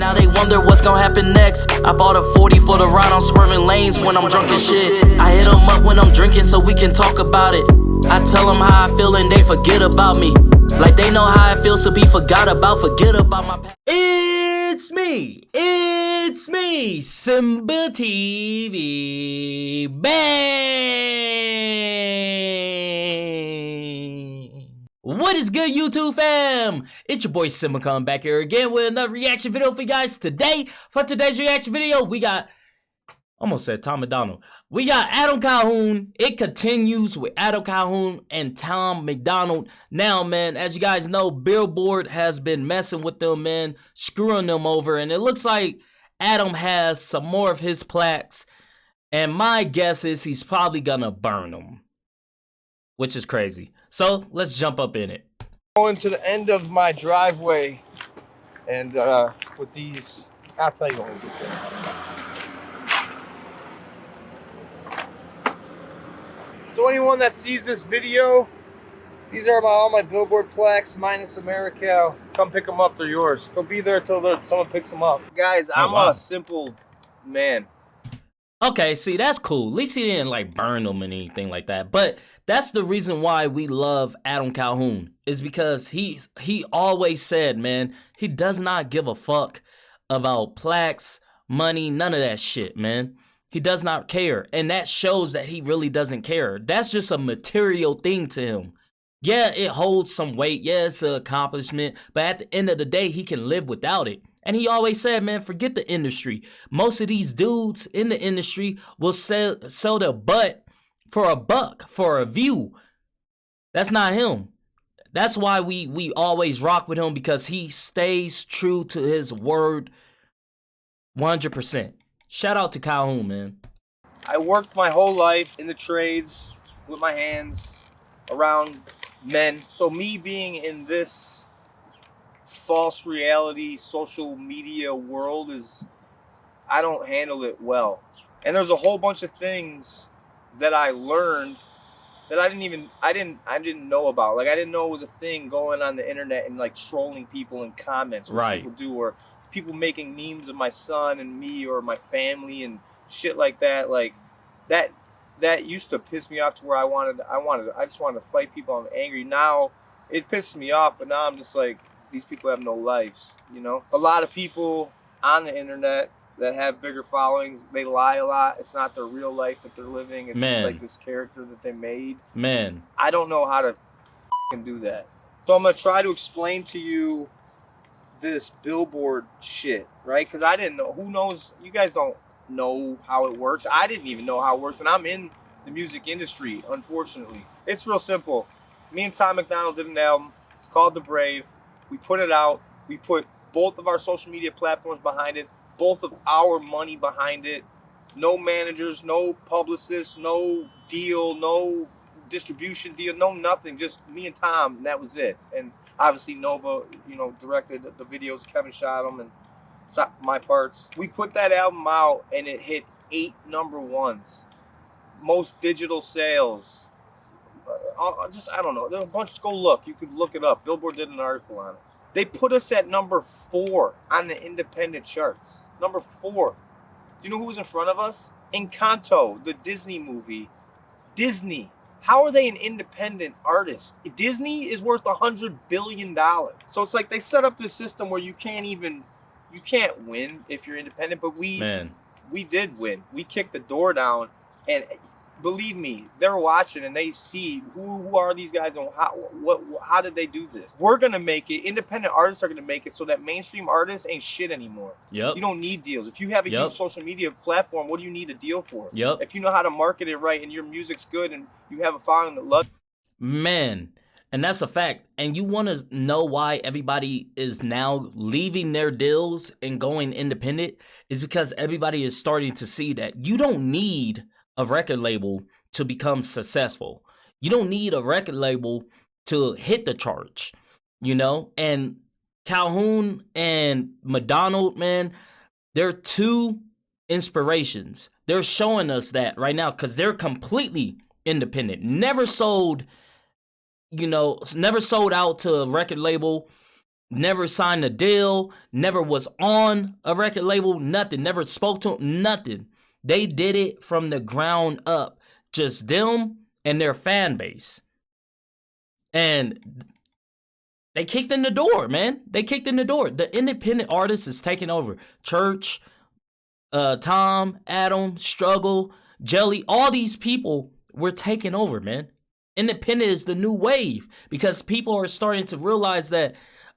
Now they wonder what's gonna happen next. I bought a 40 for the ride, I'm swerving lanes when I'm drunk as shit. I hit them up when I'm drinking so we can talk about it. I tell them how I feel and they forget about me. Like they know how it feels to be forgot about. Forget about my past. It's me, SimbaTv. Bang! What is good, YouTube fam? It's your boy Simba coming back here again with another reaction video for you guys today. For today's reaction video, we got, almost said Tom MacDonald. We got Adam Calhoun. It continues with Adam Calhoun and Tom MacDonald. Now, man, as you guys know, Billboard has been messing with them, man, screwing them over. And it looks like Adam has some more of his plaques. And my guess is he's probably gonna burn them, which is crazy. So let's jump up in it. Going to the end of my driveway, and with these, I'll tell you when we get there. So anyone that sees this video, these are all my Billboard plaques minus America. Come pick them up, they're yours. They'll be there until someone picks them up. Guys, I'm a simple man. Okay, see, that's cool. At least he didn't like burn them and anything like that. But that's the reason why we love Adam Calhoun, is because he always said, man, he does not give a fuck about plaques, money, none of that shit, man. He does not care, and that shows that he really doesn't care. That's just a material thing to him. Yeah, it holds some weight. Yeah, it's an accomplishment, but at the end of the day, he can live without it. And he always said, man, forget the industry. Most of these dudes in the industry will sell their butt for a buck, for a view. That's not him. That's why we always rock with him, because he stays true to his word 100%. Shout out to Calhoun, man. I worked my whole life in the trades with my hands around men. So me being in this false reality social media world I don't handle it well. And there's a whole bunch of things that I learned that I didn't know about. Like I didn't know it was a thing going on the internet and like trolling people in comments, what people do, or people making memes of my son and me or my family and shit like that. Like that used to piss me off to where I just wanted to fight people. I'm angry. Now it pisses me off, but now I'm just like, these people have no lives, you know? A lot of people on the internet that have bigger followings, they lie a lot. It's not their real life that they're living. It's just like this character that they made. Man, I don't know how to do that. So I'm gonna try to explain to you this Billboard shit, right? Because I didn't know. Who knows? You guys don't know how it works. I didn't even know how it works, and I'm in the music industry, unfortunately. It's real simple. Me and Tom MacDonald did an album. It's called The Brave. We put it out. We put both of our social media platforms behind it, both of our money behind it. No managers, no publicists, no deal, no distribution deal, no nothing. Just me and Tom, and that was it. And obviously Nova, you know, directed the videos. Kevin shot them and my parts. We put that album out and it hit 8 number ones. Most digital sales. I don't know. There's a bunch. Just go look. You could look it up. Billboard did an article on it. They put us at number 4 on the independent charts. Number 4. Do you know who was in front of us? Encanto, the Disney movie. Disney. How are they an independent artist? Disney is worth $100 billion. So it's like they set up this system where you can't win if you're independent, but we did win. We kicked the door down, and believe me, they're watching and they see who are these guys and how did they do this. We're gonna make it. Independent artists are gonna make it so that mainstream artists ain't shit anymore. You don't need deals. If you have a huge social media platform, what do you need a deal for? If you know how to market it right and your music's good and you have a following that loves, man. And that's a fact. And you want to know why everybody is now leaving their deals and going independent, is because everybody is starting to see that you don't need a record label to become successful. You don't need a record label to hit the charts, you know? And Calhoun and MacDonald, man, they're 2 inspirations. They're showing us that right now because they're completely independent. Never sold, you know, never sold out to a record label. never signed a deal, never was on a record label, nothing, never spoke to them, nothing. They did it from the ground up, just them and their fan base. And they kicked in the door, man. They kicked in the door. The independent artist is taking over. Church, Tom, Adam, Struggle, Jelly, all these people were taking over, man. Independent is the new wave because people are starting to realize that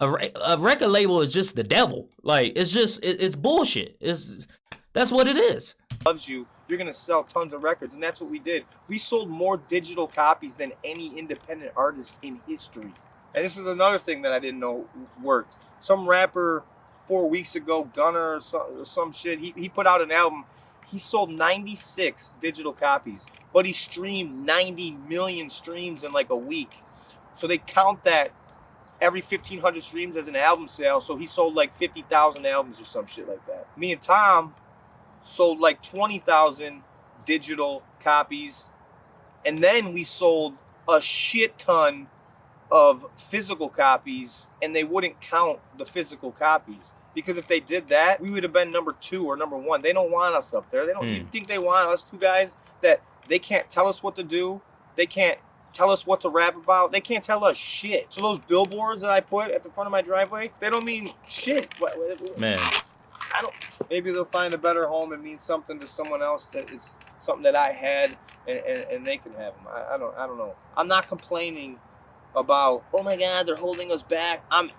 a record label is just the devil. Like, it's bullshit. That's what it is. Loves you, you're gonna sell tons of records, and that's what we did. We sold more digital copies than any independent artist in history. And this is another thing that I didn't know worked. Some rapper 4 weeks ago, Gunner or some shit, he put out an album. He sold 96 digital copies, but he streamed 90 million streams in like a week. So they count that every 1,500 streams as an album sale. So he sold like 50,000 albums or some shit like that. Me and Tom sold like 20,000 digital copies. And then we sold a shit ton of physical copies, and they wouldn't count the physical copies. Because if they did that, we would have been number 2 or number 1. They don't want us up there. They don't. You think they want us two guys that they can't tell us what to do? They can't tell us what to rap about. They can't tell us shit. So those billboards that I put at the front of my driveway, they don't mean shit. Man. I don't. Maybe they'll find a better home and mean something to someone else that is something that I had, and they can have them. I don't know. I'm not complaining about, oh my God, they're holding us back. I'm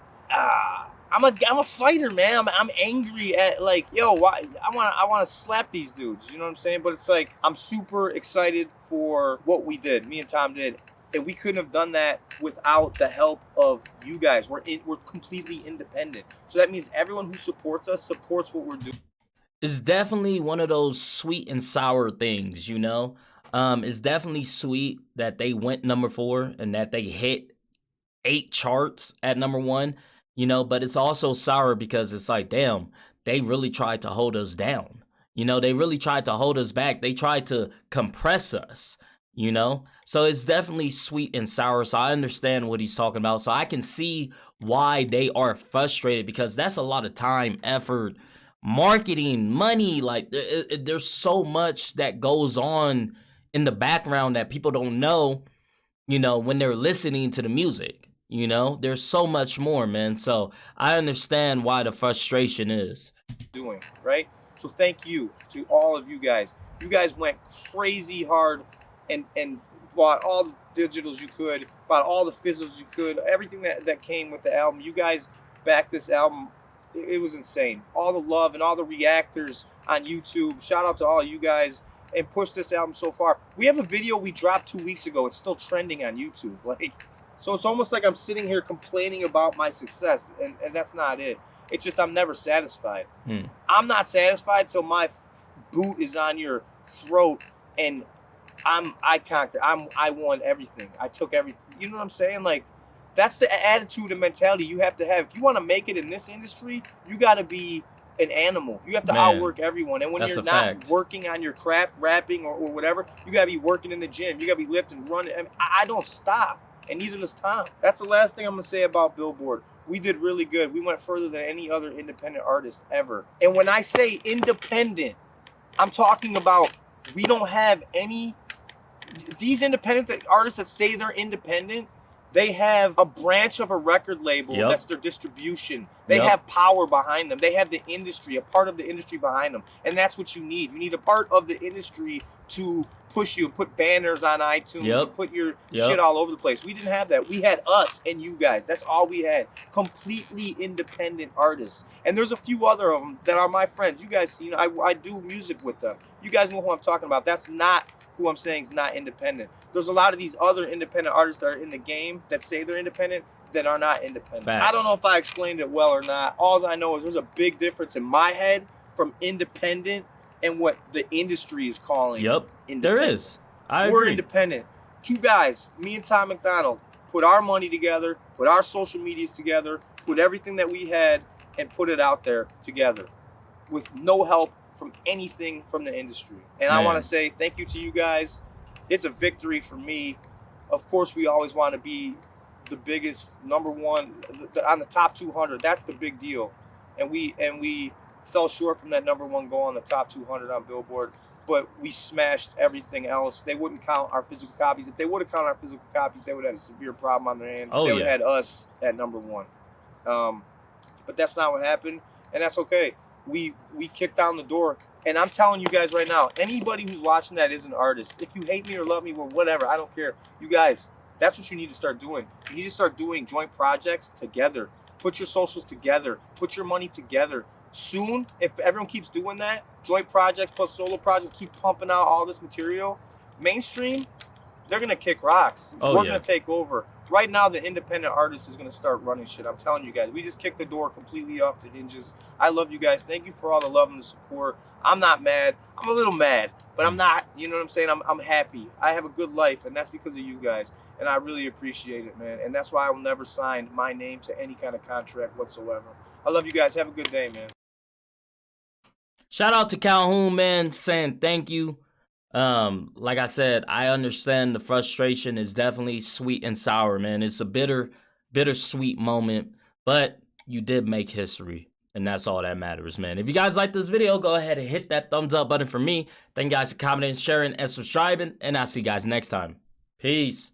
a fighter, man. I'm angry at, like, yo, why? I want to slap these dudes. You know what I'm saying? But it's like, I'm super excited for what we did. Me and Tom did, and we couldn't have done that without the help of you guys. We're completely independent, so that means everyone who supports us supports what we're doing. It's definitely one of those sweet and sour things, you know. It's definitely sweet that they went number 4 and that they hit 8 charts at number 1, you know, but it's also sour because it's like, damn, they really tried to hold us down. You know, they really tried to hold us back. They tried to compress us, you know. So it's definitely sweet and sour. So I understand what he's talking about. So I can see why they are frustrated, because that's a lot of time, effort, marketing, money. Like, there's so much that goes on in the background that people don't know, you know, when they're listening to the music. You know, there's so much more, man. So I understand why the frustration is. Doing, right? So thank you to all of you guys. You guys went crazy hard and bought all the digitals you could, bought all the physicals you could, everything that came with the album. You guys backed this album. It was insane. All the love and all the reactors on YouTube. Shout out to all you guys, and push this album so far. We have a video we dropped 2 weeks ago. It's still trending on YouTube. Like, so it's almost like I'm sitting here complaining about my success, and that's not it. It's just I'm never satisfied. I'm not satisfied till my boot is on your throat and I conquered. I won everything. I took everything. You know what I'm saying? Like, that's the attitude and mentality you have to have. If you want to make it in this industry, you got to be an animal. You have to outwork everyone. And when you're not working on your craft, rapping or whatever, you got to be working in the gym. You got to be lifting, running. I mean, I don't stop, and neither does Tom. That's the last thing I'm going to say about Billboard. We did really good. We went further than any other independent artist ever. And when I say independent, I'm talking about we don't have any... These independent artists that say they're independent, they have a branch of a record label that's their distribution. They have power behind them. They have the industry, a part of the industry behind them. And that's what you need. You need a part of the industry to push you, put banners on iTunes, and put your shit all over the place. We didn't have that. We had us and you guys. That's all we had. Completely independent artists. And there's a few other of them that are my friends. You guys, you know, I do music with them. You guys know who I'm talking about. That's not who I'm saying is not independent. There's a lot of these other independent artists that are in the game that say they're independent that are not independent. I don't know if I explained it well or not. All I know is there's a big difference in my head from independent and what the industry is calling independent. There is. We're agree. Independent. Two guys, me and Tom MacDonald, put our money together, put our social medias together, put everything that we had and put it out there together with no help from anything from the industry. And I want to say thank you to you guys. It's a victory for me. Of course, we always want to be the biggest #1 on the top 200. That's the big deal, and we fell short from that #1 goal on the top 200 on Billboard. But we smashed everything else. They wouldn't count our physical copies. If they would have counted our physical copies, they would have had a severe problem on their hands. Oh, they would yeah. have had us at #1. But that's not what happened, and that's okay. We kicked down the door, and I'm telling you guys right now, anybody who's watching that is an artist. If you hate me or love me or whatever, I don't care. You guys, that's what you need to start doing. You need to start doing joint projects together. Put your socials together. Put your money together. Soon, if everyone keeps doing that, joint projects plus solo projects, keep pumping out all this material, mainstream, they're going to kick rocks. Oh, We're yeah. going to take over. Right now, the independent artist is going to start running shit. I'm telling you guys. We just kicked the door completely off the hinges. I love you guys. Thank you for all the love and the support. I'm not mad. I'm a little mad, but I'm not. You know what I'm saying? I'm happy. I have a good life, and that's because of you guys. And I really appreciate it, man. And that's why I will never sign my name to any kind of contract whatsoever. I love you guys. Have a good day, man. Shout out to Calhoun, man, saying thank you. Like I said, I understand the frustration is definitely sweet and sour, man. It's a bittersweet moment, but you did make history, and that's all that matters, man. If you guys like this video, go ahead and hit that thumbs up button for me. Thank you guys for commenting, sharing, and subscribing, and I'll see you guys next time. Peace.